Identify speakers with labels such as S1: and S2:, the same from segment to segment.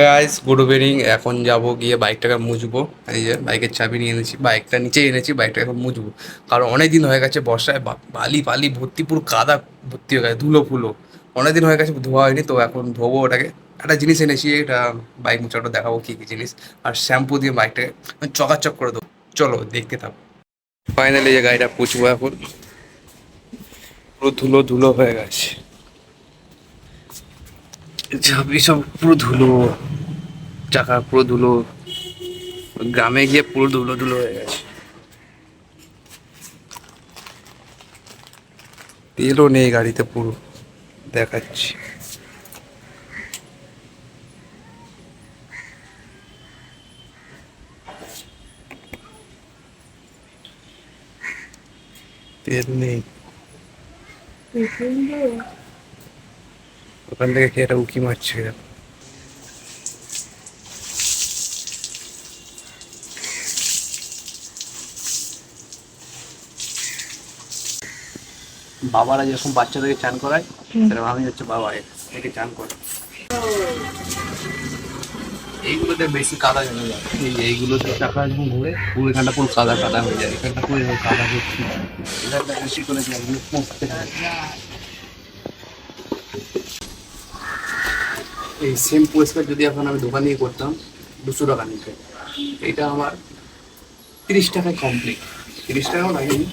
S1: Guys, good evening. এখন যাব গিয়ে বাইকটাকে মুছবো। এই যে বাইকের চাবি নিয়ে এনেছি, বাইকটা নিচে এনেছি, বাইকটা এখন মুছবো। কারণ অনেক দিন হয়ে গেছে, বর্ষায় বালি বালি ভর্তি, পুরো কাদা ভর্তি হয়ে গেছে, ধুলো ফুলো। অনেক দিন হয়ে গেছে ধোয়া হয়নি, তো এখন ধোবো ওটাকে। একটা জিনিস এনেছি, এটা বাইক মুছাটা দেখাবো কী কী জিনিস। আর শ্যাম্পু দিয়ে বাইকটাকে চকাচক করে দেবো। চলো দেখতে থাকো। ফাইনালি যে গাড়িটা পুছবো এখন, পুরো ধুলো ধুলো হয়ে গেছে, ঝাঁপি সব পুরো ধুলো, চাকা পুরো ধুলো। গ্রামে গিয়ে পুরো ধুলো ধুলো হয়ে গেছে। তেলও নেই গাড়িতে, পুরো দেখাচ্ছি। তেল নেই। ওখান থেকে কে একটা উকি মারছে। বাবারা যেরকম বাচ্চাদেরকে চান করায়, সেরকম আমি হচ্ছে বাবা একে চান করে। এইগুলোতে বেশি কাদা জমে যায়, এইগুলোতে চাকা যখন ঘুরে পুরো এখানটা পুরো কাদা কাদা হয়ে যায়, এখানটা পুরো কাদা ভর্তি। এখানটা বেশি করে যায়, এগুলো পচতে হয়। এই সেম পরিষ্কার যদি এখন আমি দোকান দিয়ে করতাম, 200 টাকা নিত। এইটা আমার 30 টাকায় কমপ্লিট, 30 টাকাও লাগেনি।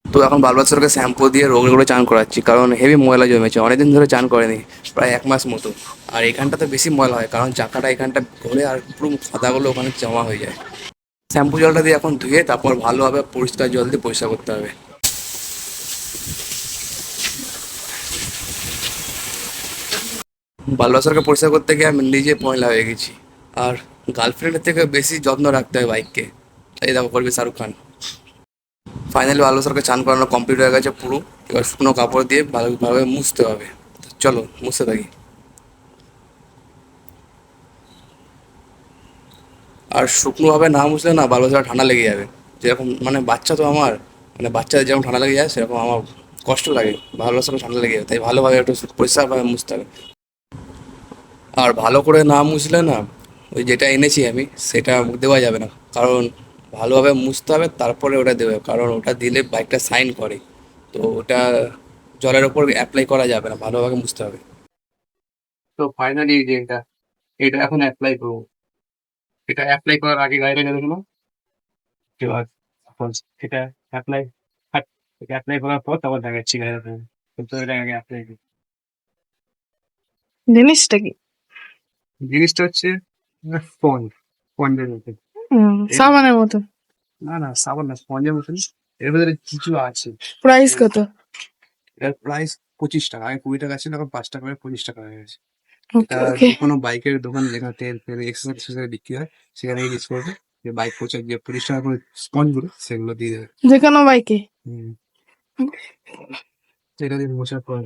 S1: তো এখন বালবাচ্চাকে শ্যাম্পু দিয়ে রোগড়ে করে চান করাচ্ছি, কারণ হেভি ময়লা জমেছে, অনেকদিন ধরে চান করেনি, প্রায় 1 মাস মতো। আর এখানটাতে বেশি ময়লা হয়, কারণ চাকাটা এখানটা ঘোরে আর পুরো সাদাগুলো ওখানে জমা হয়ে যায়। শ্যাম্পু জলটা দিয়ে এখন ধুয়ে তারপর ভালোভাবে পরিষ্কার জল দিয়ে পরিষ্কার করতে হবে। বালবাচ্চাকে পরিষ্কার করতে গিয়ে আমি নিজে ময়লা হয়ে গেছি। আর গার্লফ্রেন্ডের থেকে বেশি যত্ন রাখতে হয় বাইককে। এই দেখো করবি শাহরুখ খান। ফাইনালি বালবাচ্চাকে চান করানো কমপ্লিট হয়ে গেছে পুরো। এবার শুকনো কাপড় দিয়ে ভালোভাবে মুছতে হবে। চলো মুছতে থাকি। আর শুকনোভাবে না মুছলে না বালবাচ্চাটা ঠান্ডা লেগে যাবে। যেরকম মানে বাচ্চা তো আমার, মানে বাচ্চাদের যেরকম ঠান্ডা লেগে যায়, সেরকম আমার কষ্ট লাগে, বালবাচ্চাকে ঠান্ডা লেগে যাবে। তাই ভালোভাবে একটু পরিষ্কারভাবে মুছতে হবে। আর ভালো করে না মুছলে না, ওই যেটা এনেছি আমি সেটা দেওয়া যাবে না। কারণ ভালোভাবে মুছতে হবে, তারপরে ওটা দেবে, কারণ ওটা দিলে বাইকটা সাইন করে। তো ওটা জলের ওপর অ্যাপ্লাই করা যাবে না, ভালোভাবে মুছতে হবে। তো ফাইনালি যে এটা এটা এখন অ্যাপ্লাই করবো। এটা অ্যাপ্লাই করার আগে গাড়িটা দেখলো, এবার এখন এটা অ্যাপ্লাই, এটা অ্যাপ্লাই করার পর তারপর দেখাচ্ছি গাড়িটা। কিন্তু এটা আগে অ্যাপ্লাই করি।
S2: জিনিসটা কি?
S1: জিনিসটা হচ্ছে স্পঞ্জের মতো।
S2: সাবানের মতো।
S1: না না, সাবান না, স্পঞ্জের মতন। এর ভেতরে কিছু আছে।
S2: প্রাইস কত?
S1: এটার প্রাইস 25 টাকা, আগে 20 টাকা ছিল, এখন 5 টাকা করে 25 টাকা হয়ে গেছে।
S2: ওকে
S1: এটা
S2: ওকে।
S1: যে কোনো বাইকের দোকান যেখানে তেল ফেল এক্সেসরি বিক্রি হয়, সেখানে ইউজ করবে। যে বাইক পোছার যে 25 টাকা করে স্পঞ্জ গুলো, সেগুলো দিয়ে দেবে।
S2: যে কোনো বাইকে?
S1: হুম। তো এটা দিয়ে মোছার পর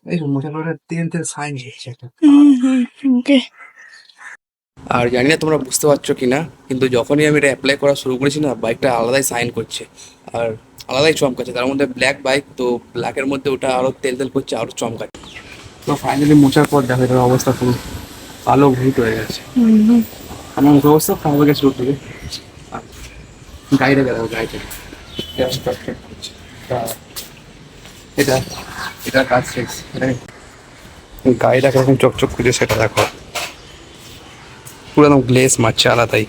S1: এই মোছার পরে তেল তেল সাইন হচ্ছে একটা।
S2: ওকে।
S1: আর জানি না তোমরা বুঝতে পারছো কি না, কিন্তু যখনই আমি এটা অ্যাপ্লাই করা শুরু করেছি না, বাইকটা আলাদাই সাইন করছে। আর আলাদাই চমকাচ্ছে, তার মধ্যে ব্ল্যাক বাইক, তো ব্ল্যাকের মধ্যে ওটা আরও তেল তেল করছে, আরও চমকাচ্ছে। তো ফাইনালি মোছার পর দেখো এটার অবস্থা পুরো কালো ভূত হয়ে গেছে। আমার মুখের অবস্থা খারাপ হয়ে গেছে শুরু থেকে। আর গাড়িটা গেল, গাড়িটা এটা এটা কাজ শেষ। গাড়িটা কিরকম চকচক করছে সেটা দেখো, পুরো একদম গ্লেস মারছে আলাদাই।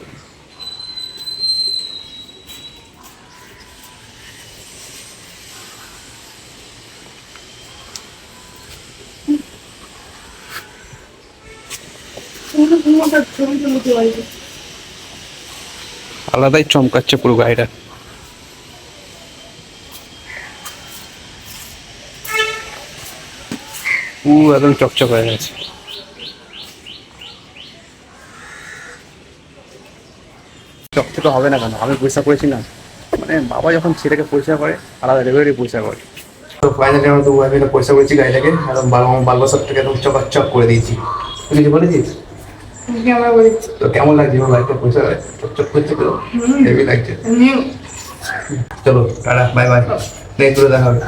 S1: আলাদাই চমকাচ্ছে পুরো গাড়িটা। পুরো একদম চকচক হয়ে গেছে। চকচকে হবে না কেন, আমি পয়সা করেছি না। মানে বাবা যখন ছেলেকে পয়সা করে, আলাদা লেভেলেরই পয়সা করে। তো ফাইনালি আমরা তবু আমি পয়সা করেছি গাড়িটাকে, একদম বালবাসার থেকে একদম চকাচক করে দিয়েছি। তুই কিছু বলেছিস? তো কেমন লাগছে আমার গাড়িটা পয়সা চকচক করছে তো? হেভি লাগছে। চলো টাটা, বাই বাই, নেক্সট দেখা হবে।